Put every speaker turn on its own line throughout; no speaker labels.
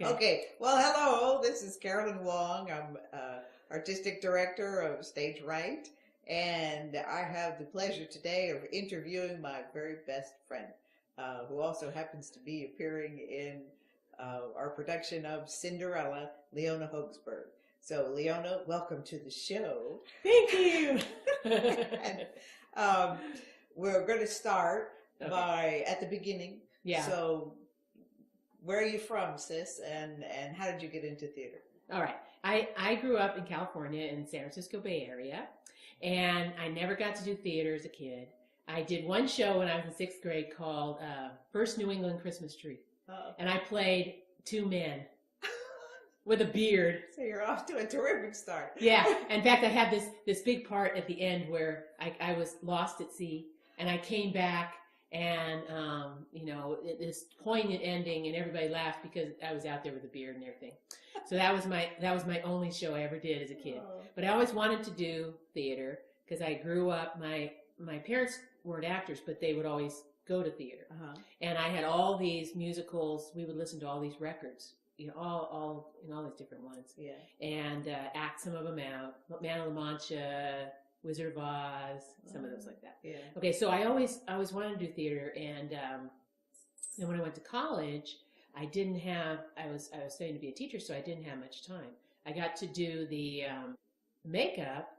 Okay.
Okay. Well, hello. This is Carolyn Wong. I'm artistic director of Stage Right, and I have the pleasure today of interviewing my very best friend, who also happens to be appearing in our production of Cinderella, Leona Hoegsberg. So, Leona, welcome to the show.
Thank you.
And um, we're going to start
Okay.
by at the beginning.
Yeah.
So, where are you from, sis? And how did you get into theater?
All right. I grew up in California in San Francisco Bay Area, and I never got to do theater as a kid. I did one show when I was in sixth grade called First New England Christmas Tree, and I played two men with a beard.
So you're off to a terrific start.
Yeah. In fact, I had this big part at the end where I was lost at sea, and I came back. And, this poignant ending, and everybody laughed because I was out there with a beard and everything. So that was my only show I ever did as a kid.
Oh.
But I always wanted to do theater because I grew up, my parents weren't actors, but they would always go to theater.
Uh-huh.
And I had all these musicals. We would listen to all these records, all these different ones.
Yeah.
And act some of them out. Man of La Mancha, Wizard of Oz, some of those like that.
Yeah.
Okay, so I always wanted to do theater, and then when I went to college, I was studying to be a teacher, so I didn't have much time. I got to do the makeup,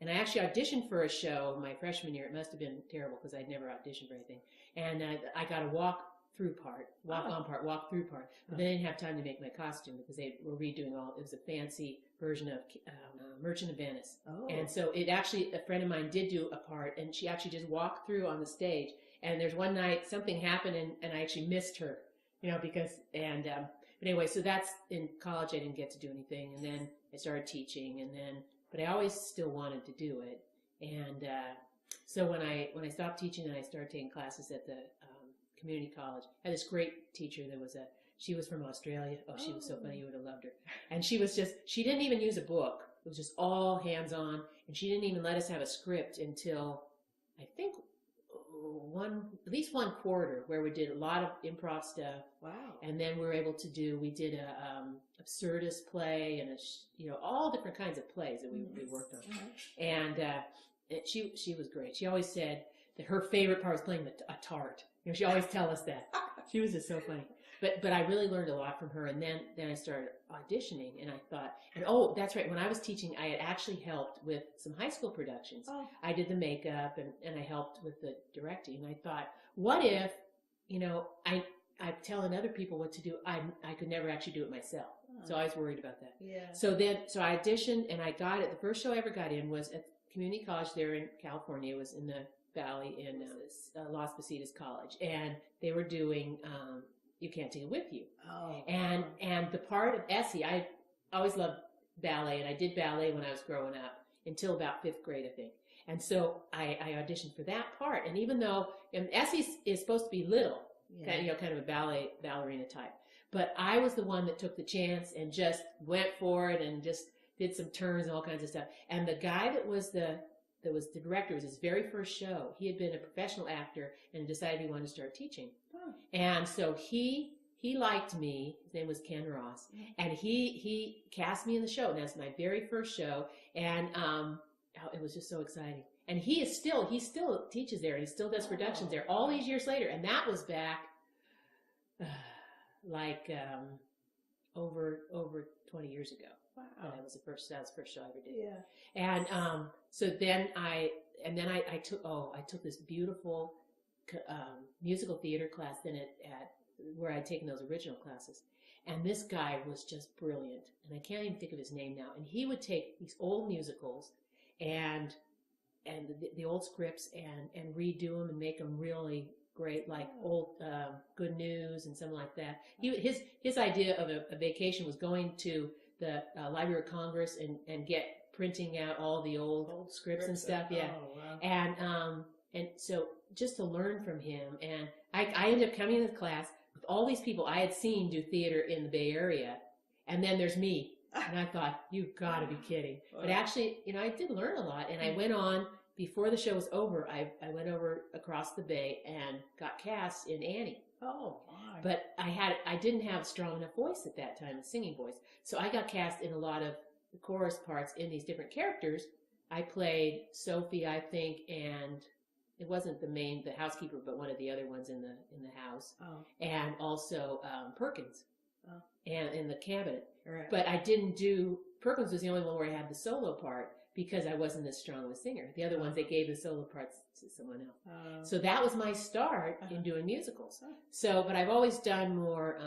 and I actually auditioned for a show my freshman year. It must have been terrible because I'd never auditioned for anything, and I got a walk-through part, walk-on part, walk-through part. But they didn't have time to make my costume because they were redoing it was a fancy version of Merchant of Venice.
Oh.
And so a friend of mine did do a part, and she actually just walked through on the stage. And there's one night something happened, and I actually missed her, but anyway, so that's in college. I didn't get to do anything, and then I started teaching, but I always still wanted to do it. And so when I stopped teaching and I started taking classes at the community college, I had this great teacher she was from Australia. Oh, she was so funny. You would have loved her. And she didn't even use a book. It was just all hands-on. And she didn't even let us have a script until, I think, at least one quarter, where we did a lot of improv stuff.
Wow. And
then we did a absurdist play and all different kinds of plays that we worked on.
Uh-huh.
And she was great. She always said that her favorite part was playing a tart. She always tell us that. She was just so funny. But I really learned a lot from her, and then I started auditioning, and I thought, that's right, when I was teaching, I had actually helped with some high school productions. Oh. I did the makeup, and I helped with the directing, and I thought, what if, I'm telling other people what to do, I could never actually do it myself. Oh. So I was worried about that.
Yeah.
So I auditioned, and I got it. The first show I ever got in was at community college there in California. It was in the Valley in Las Positas College, and they were doing You Can't Take It With You. Oh. And the part of Essie, I always loved ballet, and I did ballet when I was growing up until about fifth grade, I think. And so I auditioned for that part, and even though Essie is supposed to be little, kind of a ballerina type, but I was the one that took the chance and just went for it and just did some turns and all kinds of stuff. And the guy that was the director, it was his very first show. He had been a professional actor and decided he wanted to start teaching. Oh. And so he liked me. His name was Ken Ross. And he cast me in the show. And that's my very first show. And it was just so exciting. And he still teaches there, and he still does productions there all these years later. And that was back over 20 years ago. Wow. That was the first show I ever did.
Yeah.
And so then I took this beautiful musical theater class then at where I'd taken those original classes. And this guy was just brilliant. And I can't even think of his name now. And he would take these old musicals and the old scripts and redo them and make them really great, like old Good News and something like that. His idea of a vacation was going to the Library of Congress and printing out all the old scripts and stuff. Yeah. Oh, wow. And so just to learn from him, and I ended up coming into class with all these people I had seen do theater in the Bay Area, and then there's me, and I thought, you've got to be kidding. But actually, I did learn a lot, and I went on before the show was over, I went over across the bay and got cast in Annie.
Oh, my.
But I didn't have a strong enough voice at that time, a singing voice. So I got cast in a lot of the chorus parts in these different characters. I played Sophie, I think, and it wasn't the housekeeper, but one of the other ones in the house.
Oh.
And also Perkins.
Oh.
And in the cabinet.
Right.
But I didn't Perkins was the only one where I had the solo part because I wasn't as strong of a singer. The other ones, they gave the solo parts to someone else. So that was my start in doing musicals. So, but I've always done more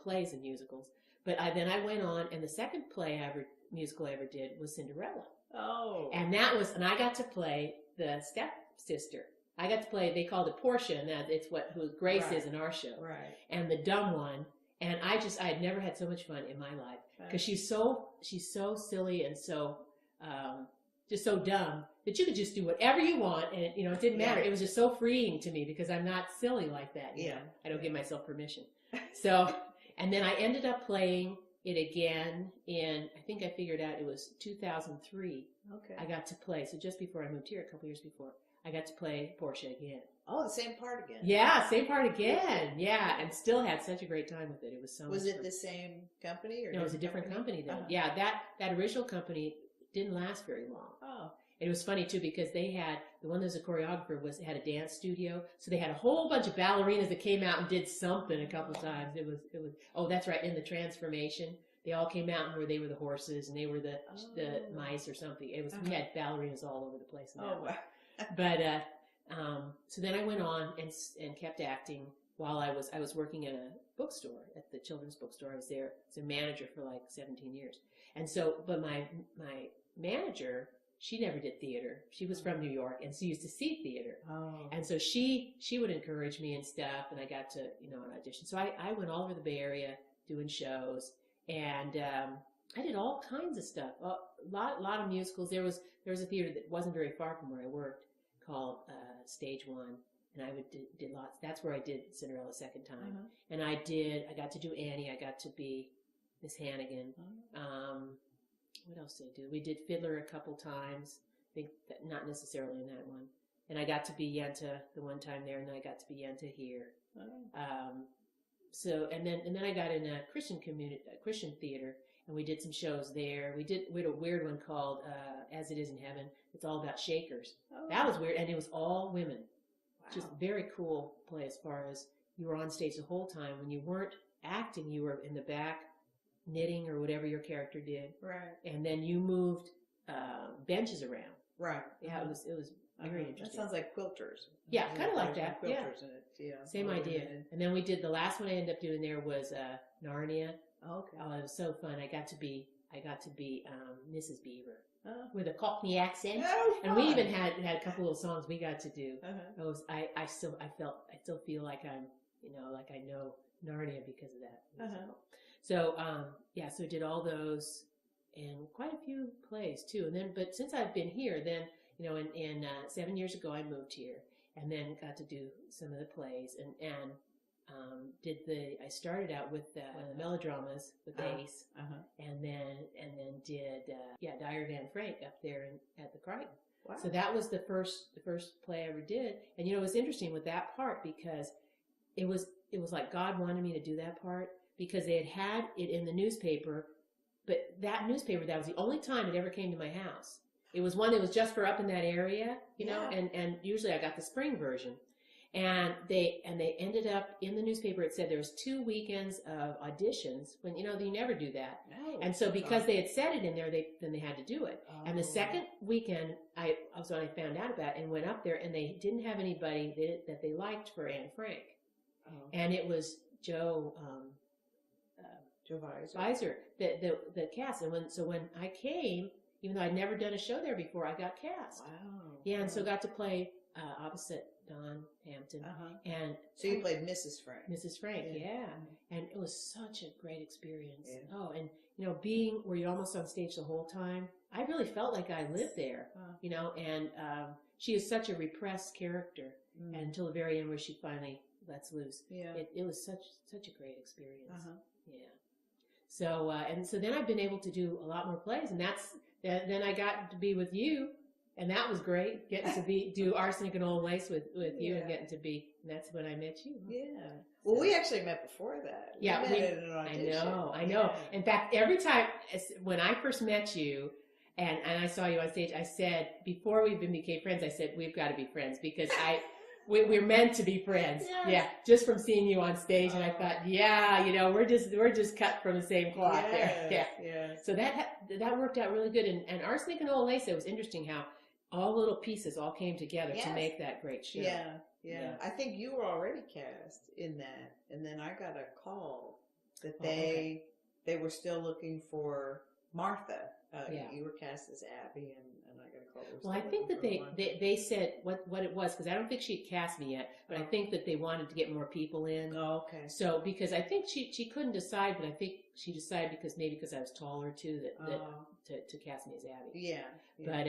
plays than musicals. But then I went on, and the second musical I ever did was Cinderella.
Oh.
And I got to play the stepsister. I got to play, they called it Portia, and it's who Grace is in our show.
Right.
And the dumb one. And I had never had so much fun in my life because she's so silly and so just so dumb that you could just do whatever you want, and it didn't matter. It was just so freeing to me because I'm not silly like that. You know? I don't give myself permission. So, and then I ended up playing it again I think I figured out it was 2003.
Okay.
I got to play, so just before I moved here, a couple years before, I got to play Portia again.
Oh, the same part again.
Yeah, same part again. Yeah, and still had such a great time with it. It was so.
Was it the same company or?
No, it was a different company then. Yeah, that original company didn't last very long. Oh. It was funny too because they had the one that was a choreographer had a dance studio, so they had a whole bunch of ballerinas that came out and did something a couple times. It was. Oh, that's right. In the transformation, they all came out where they were the horses and they were the mice or something. It was. We had ballerinas all over the place. Wow. But so then I went on and kept acting while I was working at a bookstore, at the children's bookstore. I was there as a manager for like 17 years. And so, but my manager, she never did theater. She was from New York, and she used to see theater. Oh. And so she would encourage me and stuff, and I got to, an audition. So I went all over the Bay Area doing shows, and I did all kinds of stuff. A lot of musicals. There was a theater that wasn't very far from where I worked called Stage One, and I did lots. That's where I did Cinderella the second time, and I got to do Annie. I got to be Miss Hannigan. What else did I do? We did Fiddler a couple times. I think that not necessarily in that one. And I got to be Yenta the one time there, and I got to be Yenta here. So and then I got in a Christian theater, and we did some shows there. We had a weird one called As It Is in Heaven. It's all about Shakers. Oh. That was weird, and it was all women. Wow. Just very cool play as far as you were on stage the whole time. When you weren't acting, you were in the back knitting or whatever your character did. Right. And then you moved benches around. Right. Yeah, it was very interesting.
That sounds like quilters.
Yeah, kind of like that.
Quilters in it. Yeah.
Same idea. And then we did the last one I ended up doing there was Narnia. Oh, okay. Oh, it was so fun. I got to be Mrs. Beaver with a Cockney accent, and we even had a couple little songs we got to do. I still feel like I'm like I know Narnia because of that. So so did all those and quite a few plays too. And then but since I've been here, then in 7 years ago I moved here and then got to do some of the plays and I started out with one of the melodramas with Ace, and then did Dyer Van Frank up there at the Crighton. Wow. So that was the first play I ever did, and it was interesting with that part because it was like God wanted me to do that part because they had it in the newspaper, but that newspaper, that was the only time it ever came to my house. It was one that was just for up in that area, and usually I got the spring version. And they ended up in the newspaper. It said there was 2 weekends of auditions when you never do that. No, and so because they had said it in there, they had to do it. Oh. And the second weekend, I was when I found out about it and went up there, and they didn't have anybody that they liked for Anne Frank, and it was Joe Weiser, the cast. And when I came, even though I'd never done a show there before, I got cast. Wow. Yeah, and so got to play opposite Don Hampton. And
so you played Mrs. Frank.
Mrs. Frank, yeah. And it was such a great experience. Yeah. Oh, and being where you're almost on stage the whole time, I really felt like I lived there. And she is such a repressed character, and until the very end where she finally lets loose. Yeah. It was such a great experience. Yeah. So so then I've been able to do a lot more plays, and then I got to be with you And that was great, getting to do Arsenic and Old Lace with you, and
Yeah.
and that's when I met you.
Yeah. Well, we actually met before that.
Yeah,
we met at an audition.
I know.
Yeah.
In fact, every time, when I first met you, and I saw you on stage, I said, before we even became friends, I said, we've got to be friends, because we're meant to be friends.
Yes.
Yeah, just from seeing you on stage, and I thought, yeah, we're just cut from the same cloth there. Yeah.
Yes.
So that worked out really good. And Arsenic and Old Lace, it was interesting how all little pieces all came together to make that great show.
Yeah. I think you were already cast in that, and then I got a call that they were still looking for Martha. You were cast as Abby, and I got a call.
Well, I think that they said what it was, because I don't think she'd cast me yet, but I think that they wanted to get more people in.
Oh, okay.
So because I think she couldn't decide, but I think she decided because I was taller too that to cast me as Abby.
Yeah.
But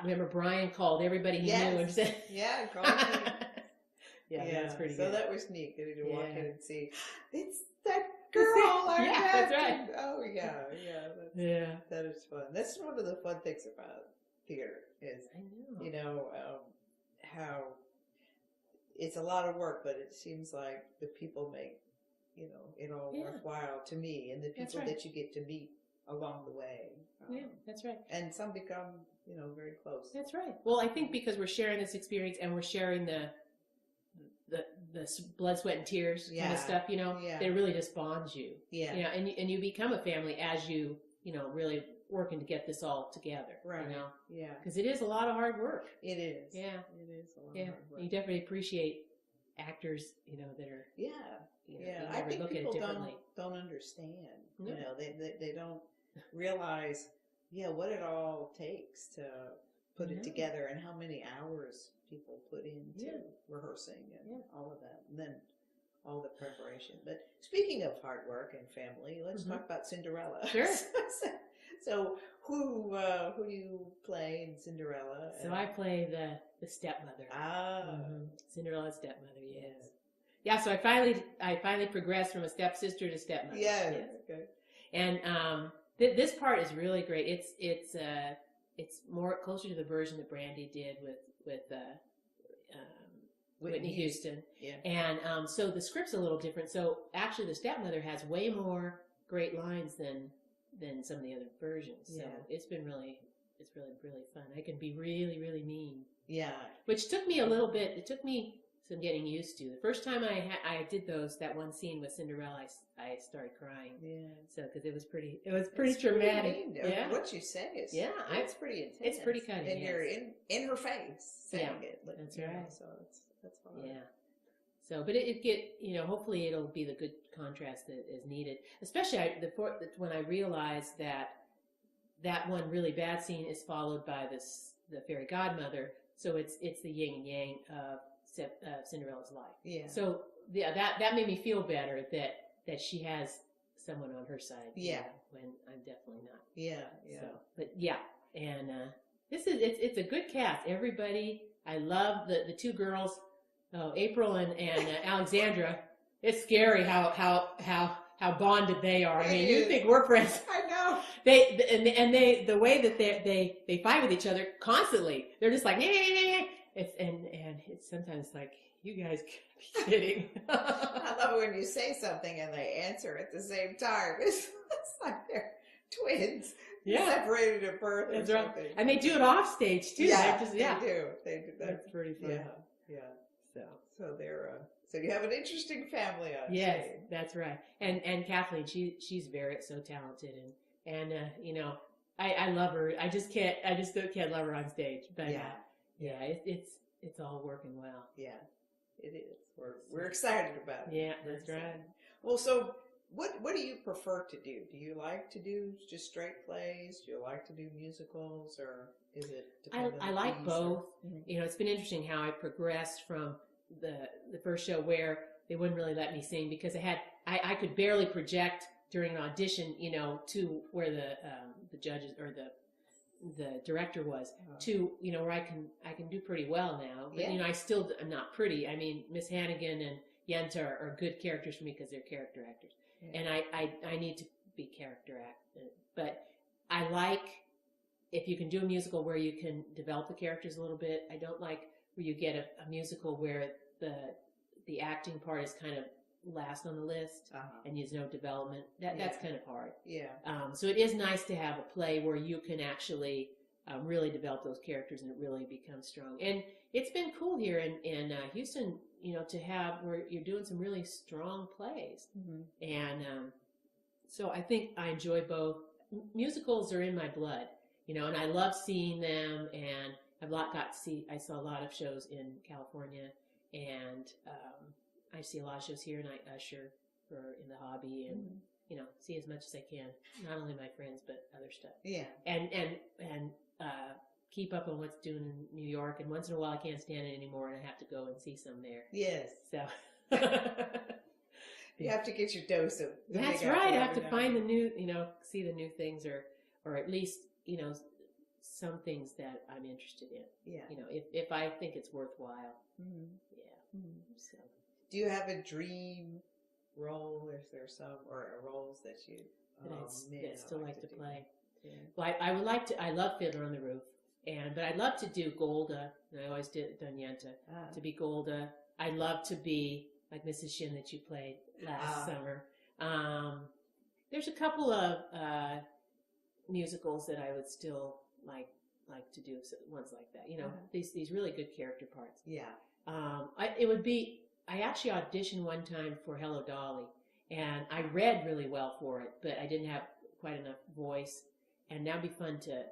remember Brian called everybody he knew and said,
yeah, called me.
Yeah, that's pretty good.
So that was neat, getting to walk in and see it's that girl.
That's right.
Oh that is fun. That's one of the fun things about theater is how it's a lot of work, but it seems like the people make it all worthwhile to me, and the people that you get to meet along the way.
That's right.
And some become very close.
That's right. Well, I think because we're sharing this experience and we're sharing the blood, sweat, and tears kind of stuff, it really just bonds you. Yeah. And you become a family as you, really working to get this all together. Right.
Yeah.
Because it is a lot of hard work.
It is.
Yeah.
It is a lot of hard work.
You definitely appreciate actors, that are.
Yeah. I think people don't understand.
No.
They don't realize, what it all takes to put it together, and how many hours people put into rehearsing and all of that, and then all the preparation. But speaking of hard work and family, let's talk about Cinderella.
Sure.
So who do you play in Cinderella?
So I play the stepmother. Cinderella's stepmother. Yes. Yeah. So I finally progressed from a stepsister to stepmother.
Yes. Okay.
And this part is really great. It's more closer to the version that Brandy did with Whitney Houston. Yeah. And so the script's a little different. So actually the stepmother has way more great lines than some of the other versions. So it's really fun. I can be really, really mean. Yeah. Which took me a little bit. It took me some getting used to. The first time I did that one scene with Cinderella, I started crying. Yeah. So because it was pretty traumatic.
Yeah. What you say is it's pretty intense.
It's pretty cutting.
And you're in her face saying it.
That's right.
So that's hard.
Yeah. So, but hopefully it'll be the good contrast that is needed. Especially when I realized that one really bad scene is followed by the fairy godmother. So it's the yin and yang of Cinderella's life. Yeah. So that made me feel better that she has someone on her side. Yeah. When I'm definitely not. Yeah. Yeah. So, but and it's a good cast. Everybody. I love the two girls. Oh, April and Alexandra. It's scary how bonded they are. I mean, you think we're friends?
I know.
They the way that they fight with each other constantly. They're just like it's sometimes like, you guys can't be kidding.
I love it when you say something and they answer at the same time. It's like they're twins. Separated at birth. That's right.
And they do it off stage too.
Yeah, they do.
That's pretty fun.
Yeah. So they're so you have an interesting family on stage.
Yes, that's right. And Kathleen, she's so talented, and I love her. I just can't love her on stage. But it's all working well. Yeah,
it is. We're excited about it.
Yeah, that's right.
Well, so what do you prefer to do? Do you like to do just straight plays? Do you like to do musicals, or is it?
I like both. It's been interesting how I progressed from the first show where they wouldn't really let me sing because I could barely project during an audition, to where the judges or the director was, to where I can do pretty well now, but I still am not pretty. I mean, Miss Hannigan and Yenta are good characters for me because they're character actors, and I need to be character actor, but I like if you can do a musical where you can develop the characters a little bit. I don't like where you get a musical where the acting part is kind of last on the list and there's no development. That's kind of hard.
Yeah.
So it is nice to have a play where you can actually really develop those characters and it really becomes strong. And it's been cool here in Houston, to have where you're doing some really strong plays. And so I think I enjoy both. Musicals are in my blood, and I love seeing them. And I saw a lot of shows in California, and I see a lot of shows here, and I usher in the hobby and see as much as I can, not only my friends but other stuff.
Yeah.
And keep up on what's doing in New York. And once in a while, I can't stand it anymore, and I have to go and see some there.
Yes.
So
you have to get your dose of.
That's right. I have to find the new, see the new things, or at least some things that I'm interested in.
Yeah.
If I think it's worthwhile. Yeah. So.
Do you have a dream role? Is there some or roles that you
that I still like to play?
Yeah.
Well, I would like to. I love Fiddler on the Roof, but I'd love to do Golda. And I always did Dunyenta to be Golda. I'd love to be like Mrs. Shin that you played last summer. There's a couple of musicals that I would still like to do ones like that. These really good character parts.
Yeah.
I actually auditioned one time for Hello Dolly, and I read really well for it, but I didn't have quite enough voice. And now it'd be fun to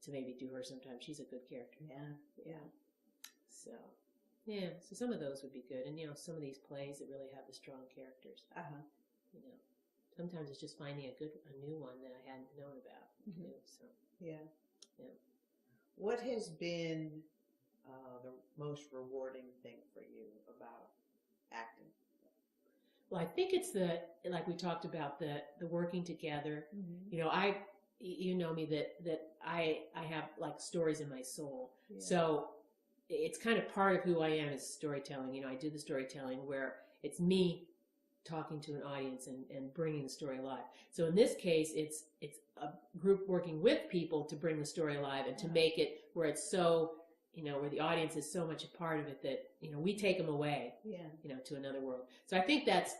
maybe do her sometime. She's a good character.
Yeah.
So, so some of those would be good. And, some of these plays that really have the strong characters. Sometimes it's just finding a new one that I hadn't known about. Too, so. Yeah.
What has been the most rewarding thing for you about acting?
Well, I think it's like we talked about, the working together. You know me that I have like stories in my soul. Yeah. So it's kind of part of who I am is storytelling. I do the storytelling where it's me talking to an audience and bringing the story alive. So in this case, it's a group working with people to bring the story alive and to make it where it's so, where the audience is so much a part of it that, we take them away, to another world. So I think that's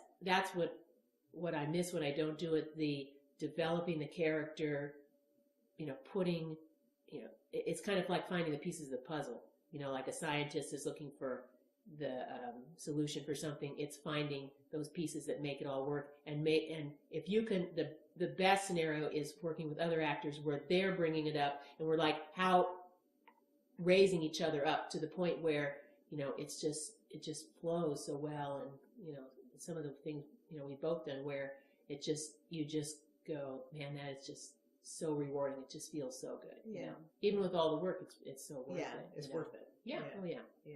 what I miss when I don't do it, the developing the character, putting, it's kind of like finding the pieces of the puzzle, like a scientist is looking for the solution for something. It's finding those pieces that make it all work and if you can, the best scenario is working with other actors where they're bringing it up and we're like raising each other up to the point where, it just flows so well. And, some of the things, we've both done where you just go, man, that is just so rewarding. It just feels so good.
Yeah.
Even with all the work, it's so worth it.
Yeah, it's worth it.
Yeah.
Yeah.
Oh, yeah.
Yeah.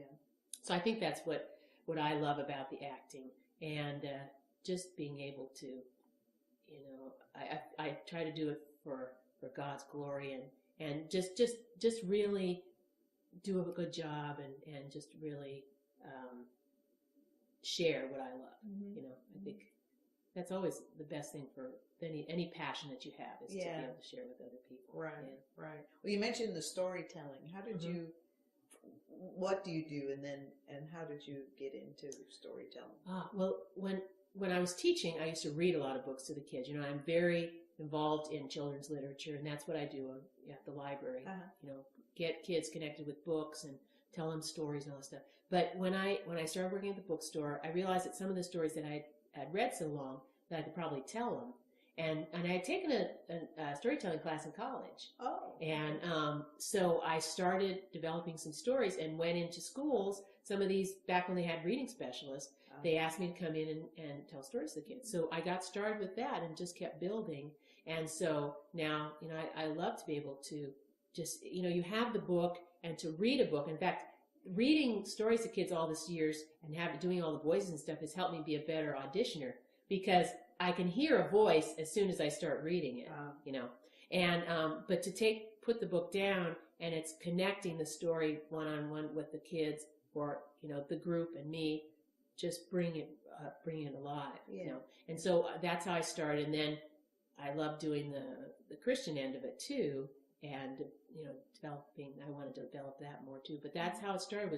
So I think that's what I love about the acting and just being able to, I try to do it for God's glory and just really do a good job and just really share what I love. I think that's always the best thing for any passion that you have is to be able to share with other people.
Right, right. Well, you mentioned the storytelling. How did you? What do you do, and how did you get into storytelling?
Well, when I was teaching, I used to read a lot of books to the kids. I'm very involved in children's literature, and that's what I do at the library. Get kids connected with books and tell them stories and all that stuff. But when I started working at the bookstore, I realized that some of the stories that I had read so long that I could probably tell them. And I had taken a storytelling class in college.
Oh.
And so I started developing some stories and went into schools. Some of these, back when they had reading specialists, they asked me to come in and tell stories to the kids. So I got started with that and just kept building. And so now, I love to be able to just, you have the book and to read a book. In fact, reading stories to kids all these years and doing all the voices and stuff has helped me be a better auditioner because I can hear a voice as soon as I start reading it, and, but to put the book down and it's connecting the story one-on-one with the kids or, the group and me, just bringing it alive, and so that's how I started. And then I love doing the Christian end of it too. and developing. I wanted to develop that more too. But that's how it started.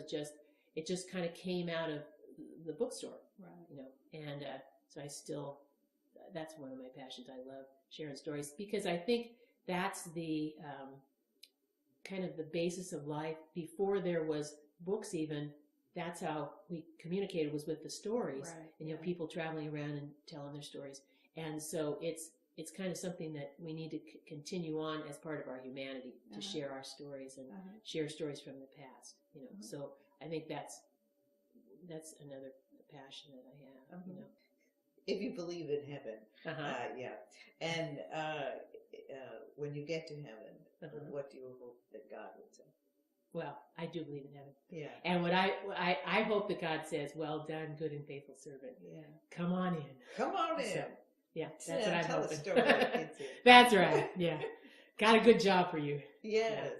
It just kind of came out of the bookstore,
Right.
And so that's one of my passions. I love sharing stories because I think that's the kind of the basis of life. Before there was books even, that's how we communicated, was with the stories.
Right.
And people traveling around and telling their stories. And so it's kind of something that we need to continue on as part of our humanity, to share our stories and share stories from the past. So I think that's another passion that I have.
If you believe in heaven, yeah. And when you get to heaven, what do you hope that God would say?
Well, I do believe in heaven.
Yeah.
And what I hope that God says, "Well done, good and faithful servant.
Yeah.
Come on in.
Come on in."
So, yeah, that's what I'm
tell
hoping.
A story like kids here.
That's right. Yeah. Got a good job for you.
Yes.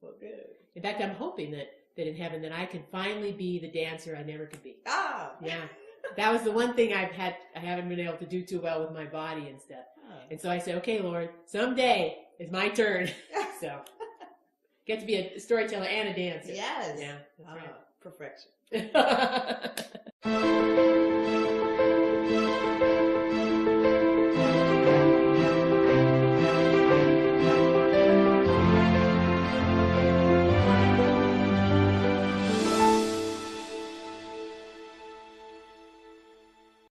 Well, good.
In fact, I'm hoping that in heaven that I can finally be the dancer I never could be.
Ah.
Yeah. That was the one thing I haven't been able to do too well with my body and stuff. And so I said, okay, Lord, someday it's my turn. So get to be a storyteller and a dancer.
Yes.
Yeah. That's right.
Perfection.